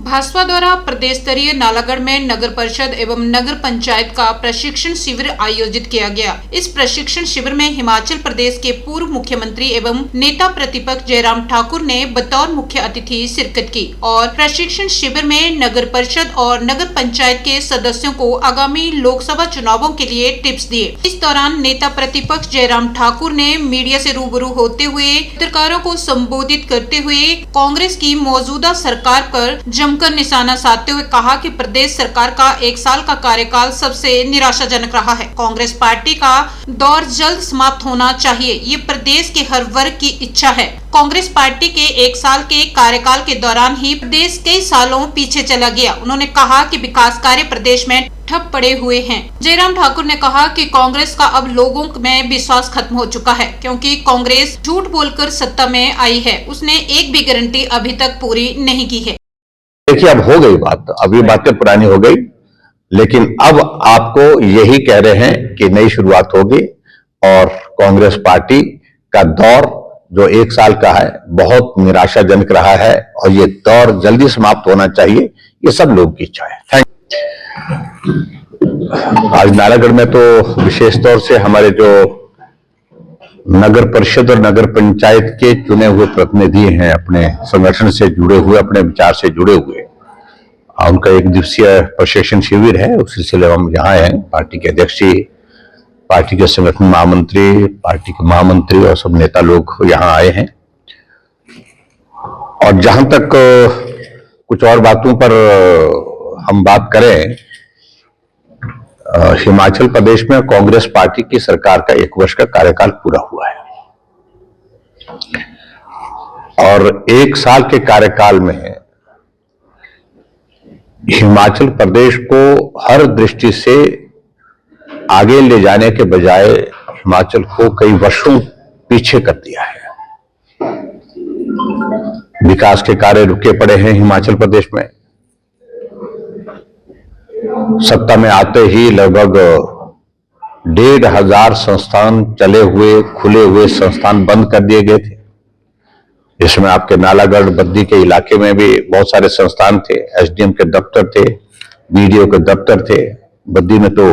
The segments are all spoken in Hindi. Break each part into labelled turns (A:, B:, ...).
A: भाजपा द्वारा प्रदेश स्तरीय नालागढ़ में नगर परिषद एवं नगर पंचायत का प्रशिक्षण शिविर आयोजित किया गया। इस प्रशिक्षण शिविर में हिमाचल प्रदेश के पूर्व मुख्यमंत्री एवं नेता प्रतिपक्ष जयराम ठाकुर ने बतौर मुख्य अतिथि शिरकत की और प्रशिक्षण शिविर में नगर परिषद और नगर पंचायत के सदस्यों को आगामी लोकसभा चुनावों के लिए टिप्स दिए। इस दौरान नेता प्रतिपक्ष जयराम ठाकुर ने मीडिया से रूबरू होते हुए पत्रकारों को संबोधित करते हुए कांग्रेस की मौजूदा सरकार पर जमकर निशाना साधते हुए कहा कि प्रदेश सरकार का 1 साल का कार्यकाल सबसे निराशाजनक रहा है। कांग्रेस पार्टी का दौर जल्द समाप्त होना चाहिए, ये प्रदेश के हर वर्ग की इच्छा है। कांग्रेस पार्टी के 1 साल के कार्यकाल के दौरान ही प्रदेश कई सालों पीछे चला गया। उन्होंने कहा कि विकास कार्य प्रदेश में ठप पड़े हुए हैं। जयराम ठाकुर ने कहा कि कांग्रेस का अब लोगों में विश्वास खत्म हो चुका है, क्योंकि कांग्रेस झूठ बोलकर सत्ता में आई है। उसने एक भी गारंटी अभी तक पूरी नहीं की है।
B: देखिए, अब हो गई बात, अब ये बातें पुरानी हो गई, लेकिन अब आपको यही कह रहे हैं कि नई शुरुआत होगी और कांग्रेस पार्टी का दौर जो 1 साल का है बहुत निराशाजनक रहा है और ये दौर जल्दी समाप्त होना चाहिए, ये सब लोगों की इच्छा है। Thank you. आज नालागढ़ में तो विशेष तौर से हमारे जो नगर परिषद और नगर पंचायत के चुने हुए प्रतिनिधि हैं, अपने संगठन से जुड़े हुए, अपने विचार से जुड़े हुए, उनका 1 दिवसीय प्रशिक्षण शिविर है। उस सिलसिले में हम यहाँ हैं। पार्टी के अध्यक्ष जी, पार्टी के संगठन महामंत्री, पार्टी के महामंत्री और सब नेता लोग यहाँ आए हैं। और जहां तक कुछ और बातों पर हम बात करें, हिमाचल प्रदेश में कांग्रेस पार्टी की सरकार का 1 वर्ष का कार्यकाल पूरा हुआ है और 1 साल के कार्यकाल में हिमाचल प्रदेश को हर दृष्टि से आगे ले जाने के बजाय हिमाचल को कई वर्षों पीछे कर दिया है। विकास के कार्य रुके पड़े हैं हिमाचल प्रदेश में। सत्ता में आते ही लगभग 1,500 संस्थान चले हुए, खुले हुए संस्थान बंद कर दिए गए थे। इसमें आपके नालागढ़ बद्दी के इलाके में भी बहुत सारे संस्थान थे। एसडीएम के दफ्तर थे, बीडीओ के दफ्तर थे। बद्दी में तो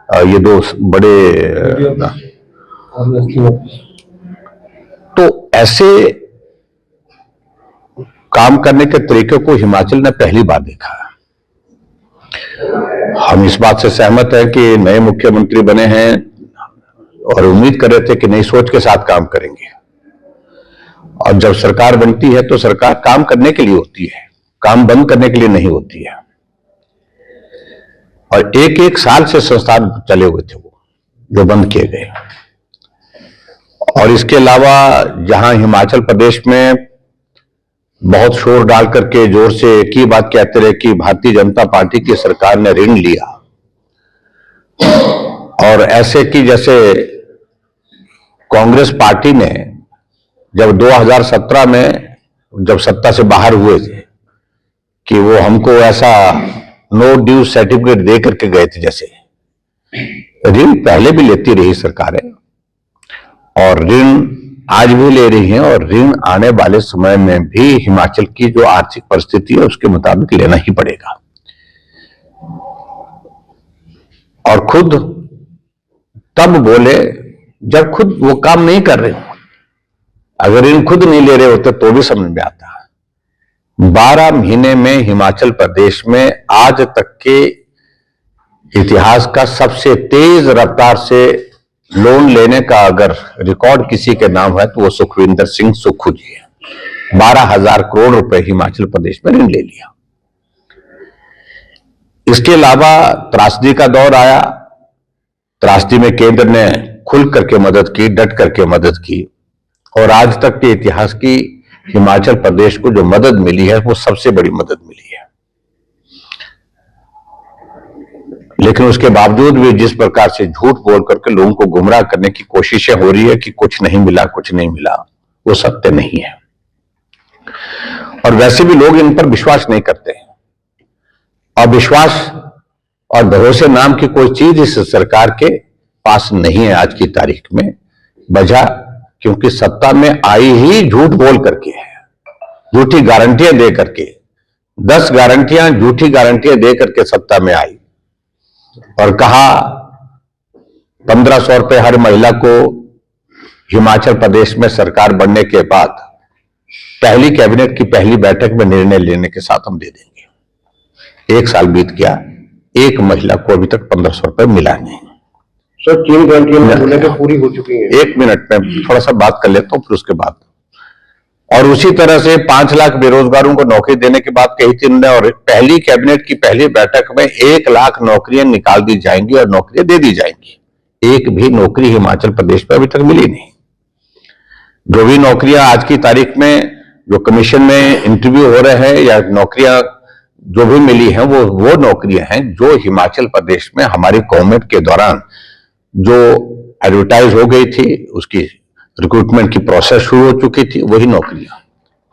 B: ये 2 बड़े, तो ऐसे काम करने के तरीके को हिमाचल ने पहली बार देखा। हम इस बात से सहमत हैं कि नए मुख्यमंत्री बने हैं और उम्मीद कर रहे थे कि नई सोच के साथ काम करेंगे। और जब सरकार बनती है तो सरकार काम करने के लिए होती है, काम बंद करने के लिए नहीं होती है। और 1-1 साल से संस्थान चले हुए थे वो, जो बंद किए गए। और इसके अलावा जहां हिमाचल प्रदेश में बहुत शोर डाल करके जोर से एक ही बात कहते रहे कि भारतीय जनता पार्टी की सरकार ने ऋण लिया, और ऐसे कि जैसे कांग्रेस पार्टी ने जब 2017 में जब सत्ता से बाहर हुए थे कि वो हमको ऐसा नो ड्यू सर्टिफिकेट दे करके गए थे, जैसे ऋण पहले भी लेती रही सरकारें और ऋण आज भी ले रही हैं, और ऋण आने वाले समय में भी हिमाचल की जो आर्थिक परिस्थिति है उसके मुताबिक लेना ही पड़ेगा। और खुद तब बोले जब खुद वो काम नहीं कर रहे हो। अगर ऋण खुद नहीं ले रहे होते तो भी समझ में आता। 12 महीने में हिमाचल प्रदेश में आज तक के इतिहास का सबसे तेज रफ्तार से लोन लेने का अगर रिकॉर्ड किसी के नाम है तो वो सुखविंदर सिंह सुक्खू जी है। 12,000 करोड़ रुपए हिमाचल प्रदेश में ऋण ले लिया। इसके अलावा त्रासदी का दौर आया। त्रासदी में केंद्र ने खुल करके मदद की, डट करके मदद की, और आज तक के इतिहास की हिमाचल प्रदेश को जो मदद मिली है वो सबसे बड़ी मदद मिली है। लेकिन उसके बावजूद भी जिस प्रकार से झूठ बोल करके लोगों को गुमराह करने की कोशिशें हो रही है कि कुछ नहीं मिला, कुछ नहीं मिला, वो सत्य नहीं है। और वैसे भी लोग इन पर विश्वास नहीं करते हैं। और विश्वास और भरोसे नाम की कोई चीज इस सरकार के पास नहीं है आज की तारीख में। वजह क्योंकि सत्ता में आई ही झूठ बोल करके है, झूठी गारंटियां दे करके, 10 गारंटियां, झूठी गारंटियां दे करके सत्ता में आई और कहा 1500 रुपए हर महिला को हिमाचल प्रदेश में सरकार बनने के बाद पहली कैबिनेट की पहली बैठक में निर्णय लेने के साथ हम दे देंगे। 1 साल बीत गया, एक महिला को अभी तक 1500 रुपए मिला नहीं।
C: सर 3 गारंटियां पूरी हो चुकी हैं।
B: 1 मिनट में थोड़ा सा बात कर लेता हूं, फिर उसके बाद। और उसी तरह से 5 लाख बेरोजगारों को नौकरी देने की बात कही थी उन्होंने, और पहली कैबिनेट की पहली बैठक में 1 लाख नौकरियां निकाल दी जाएंगी और नौकरियां दे दी जाएंगी। एक भी नौकरी हिमाचल प्रदेश में अभी तक मिली नहीं। जो भी नौकरियां आज की तारीख में जो कमीशन में इंटरव्यू हो रहे हैं या नौकरियां जो भी मिली हैं वो नौकरियां हैं जो हिमाचल प्रदेश में हमारी गवर्नमेंट के दौरान जो एडवर्टाइज हो गई थी, उसकी रिक्रूटमेंट की प्रोसेस शुरू हो चुकी थी, वही नौकरियां।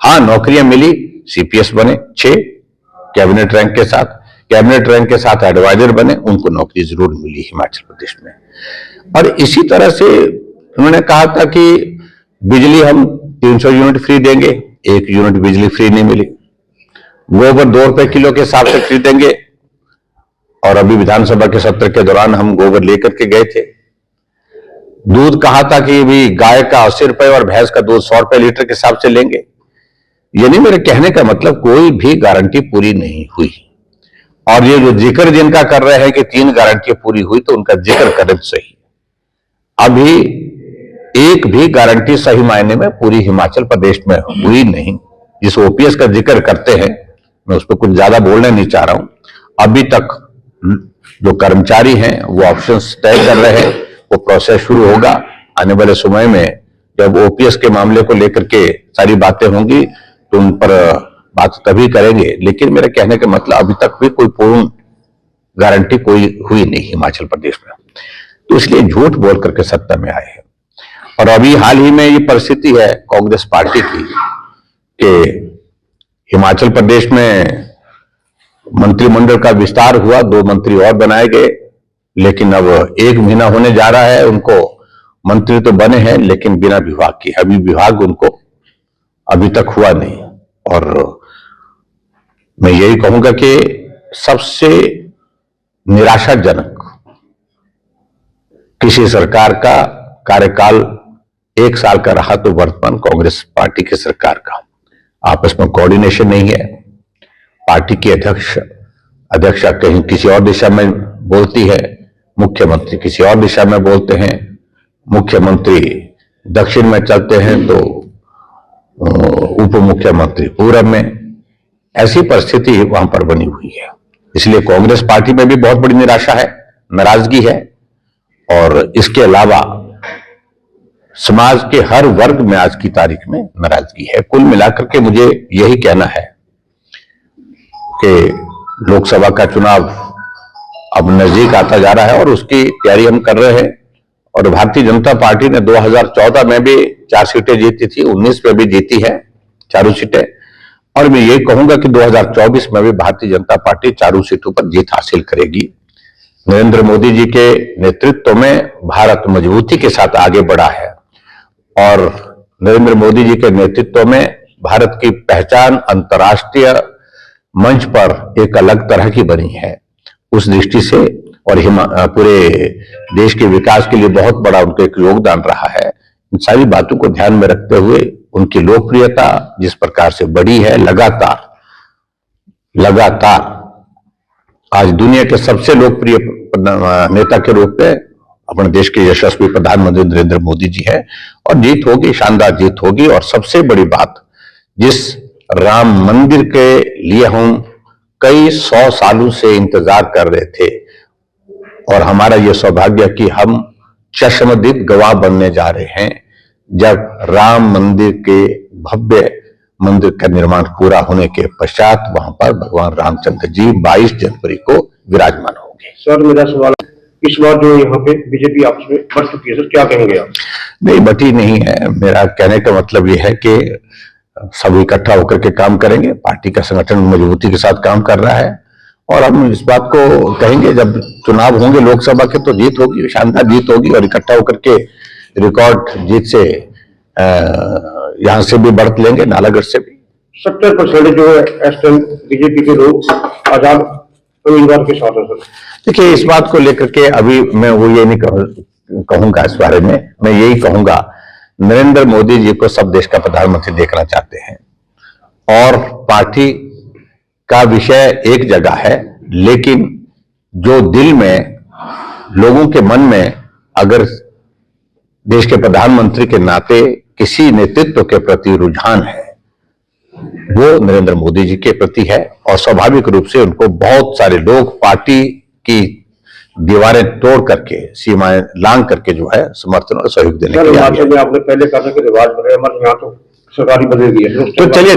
B: हाँ, नौकरियां मिली, सीपीएस बने 6 कैबिनेट रैंक के साथ, कैबिनेट रैंक के साथ एडवाइजर बने, उनको नौकरी जरूर मिली हिमाचल प्रदेश में। और इसी तरह से उन्होंने कहा था कि बिजली हम 300 यूनिट फ्री देंगे, 1 यूनिट बिजली फ्री नहीं मिली। गोबर 2 रुपए किलो के हिसाब से खरीदेंगे, और अभी विधानसभा के सत्र के दौरान हम गोबर लेकर के गए थे। दूध कहा था कि भी गाय का 80 रुपए और भैंस का दूध 100 रुपए लीटर के हिसाब से लेंगे। यानी मेरे कहने का मतलब कोई भी गारंटी पूरी नहीं हुई। और ये जो जिक्र जिनका कर रहे हैं कि 3 गारंटी पूरी हुई, तो उनका जिक्र करें सही। अभी एक भी गारंटी सही मायने में पूरी हिमाचल प्रदेश में हुई नहीं। जिस ओपीएस का जिक्र करते हैं, मैं उस पर कुछ ज्यादा बोलना नहीं चाह रहा हूं। अभी तक जो कर्मचारी हैं वो ऑप्शंस तय कर रहे हैं, वो प्रोसेस शुरू होगा आने वाले समय में। जब ओपीएस के मामले को लेकर के सारी बातें होंगी तो उन पर बात तभी करेंगे। लेकिन मेरे कहने का मतलब अभी तक भी कोई पूर्ण गारंटी कोई हुई नहीं हिमाचल प्रदेश में, तो इसलिए झूठ बोल करके सत्ता में आए हैं। और अभी हाल ही में ये परिस्थिति है कांग्रेस पार्टी की कि हिमाचल प्रदेश में मंत्रिमंडल का विस्तार हुआ, 2 मंत्री और बनाए गए, लेकिन अब 1 महीना होने जा रहा है, उनको मंत्री तो बने हैं लेकिन बिना विभाग के। अभी विभाग उनको अभी तक हुआ नहीं। और मैं यही कहूंगा कि सबसे निराशाजनक किसी सरकार का कार्यकाल 1 साल का रहा तो वर्तमान कांग्रेस पार्टी की सरकार का। आपस में कोऑर्डिनेशन नहीं है। पार्टी की अध्यक्षा कहीं किसी और दिशा में बोलती है, मुख्यमंत्री किसी और दिशा में बोलते हैं। मुख्यमंत्री दक्षिण में चलते हैं तो उप मुख्यमंत्री पूरब में। ऐसी परिस्थिति वहां पर बनी हुई है। इसलिए कांग्रेस पार्टी में भी बहुत बड़ी निराशा है, नाराजगी है, और इसके अलावा समाज के हर वर्ग में आज की तारीख में नाराजगी है। कुल मिलाकर के मुझे यही कहना है कि लोकसभा का चुनाव अब नजदीक आता जा रहा है और उसकी तैयारी हम कर रहे हैं। और भारतीय जनता पार्टी ने 2014 में भी 4 सीटें जीती थी, 19 में भी जीती है 4 सीटें। और मैं ये कहूंगा कि 2024 में भी भारतीय जनता पार्टी 4 सीटों पर जीत हासिल करेगी। नरेंद्र मोदी जी के नेतृत्व में भारत मजबूती के साथ आगे बढ़ा है, और नरेंद्र मोदी जी के नेतृत्व में भारत की पहचान अंतर्राष्ट्रीय मंच पर एक अलग तरह की बनी है। उस दृष्टि से और पूरे देश के विकास के लिए बहुत बड़ा उनका एक योगदान रहा है। इन सारी बातों को ध्यान में रखते हुए उनकी लोकप्रियता जिस प्रकार से बढ़ी है, लगातार आज दुनिया के सबसे लोकप्रिय नेता के रूप में अपने देश के यशस्वी प्रधानमंत्री नरेंद्र मोदी जी हैं। और जीत होगी, शानदार जीत होगी। और सबसे बड़ी बात, जिस राम मंदिर के लिए हम कई 100 सालों से इंतजार कर रहे थे, और हमारा यह सौभाग्य कि हम चश्मदीद गवाह बनने जा रहे हैं जब राम मंदिर के भव्य मंदिर का निर्माण पूरा होने के पश्चात वहां पर भगवान रामचंद्र जी 22 जनवरी को विराजमान होंगे।
C: सर मेरा सवाल, इस बार जो यहाँ पे बीजेपी आपस में बढ़ चुकी है, सर क्या कहेंगे आप?
B: नहीं, बटी नहीं है। मेरा कहने का मतलब यह है कि सब इकट्ठा होकर के काम करेंगे। पार्टी का संगठन मजबूती के साथ काम कर रहा है, और हम इस बात को कहेंगे जब चुनाव होंगे लोकसभा के तो जीत होगी, शानदार जीत होगी। और इकट्ठा होकर के रिकॉर्ड जीत से यहां से भी बढ़त लेंगे, नालागढ़ से भी।
C: 70% जो है इस टाइम बीजेपी के लोग आजाद उम्मीदवार के साथ है सर।
B: देखिए, इस बात को लेकर के अभी मैं वो ये नहीं कहूंगा इस बारे में। मैं यही कहूंगा, नरेंद्र मोदी जी को सब देश का प्रधानमंत्री देखना चाहते हैं और पार्टी का विषय एक जगह है, लेकिन जो दिल में, लोगों के मन में अगर देश के प्रधानमंत्री के नाते किसी नेतृत्व के प्रति रुझान है, वो नरेंद्र मोदी जी के प्रति है। और स्वाभाविक रूप से उनको बहुत सारे लोग पार्टी की दीवारें तोड़ करके, सीमाएं लांग करके जो है समर्थन और सहयोग देने के लिए आगे हैं।
C: आपने पहले कहा था कि रिवाज बने, हमारे यहाँ तो सरकारी बदल गई है।
B: तो चलिए